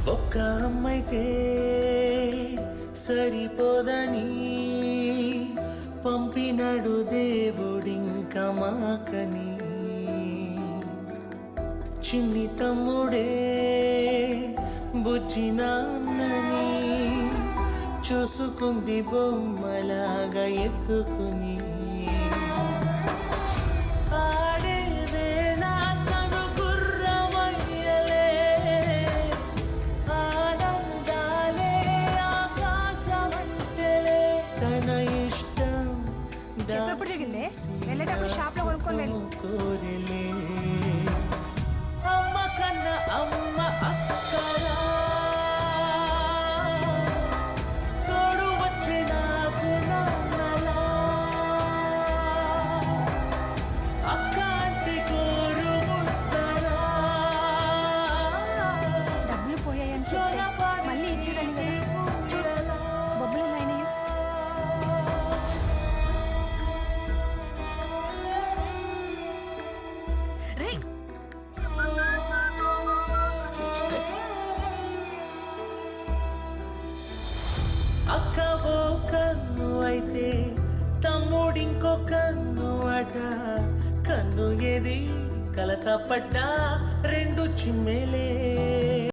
ఒక్క అమ్మైతే సరిపోదని పంపినడు దేవుడింక మాకని. చిన్ని తమ్ముడే బుజ్జి నాన్నని చూసుకుంది బొమ్మలాగా ఎత్తుకుని. ఎప్పుడు జరిగిందే? వెళ్ళేటప్పుడు షాప్ లో కొనుక్కొని వెళ్ళి. అమ్మ కన్నా అమ్మ అక్కరా తోడు వచ్చే నాకు నాన్నలా. అక్క అంటే కోరు ముద్దరా. డబ్బులు పోయాయని చెప్తే మళ్ళీ ఇచ్చేదాన్ని కదా. చూడు బొబ్బలు ఎలా అయినాయో. అక్క ఓ కన్ను అయితే తమ్ముడింకో కన్ను అట. కన్ను ఏది కలత పడ్డా రెండు చిమ్మెలే.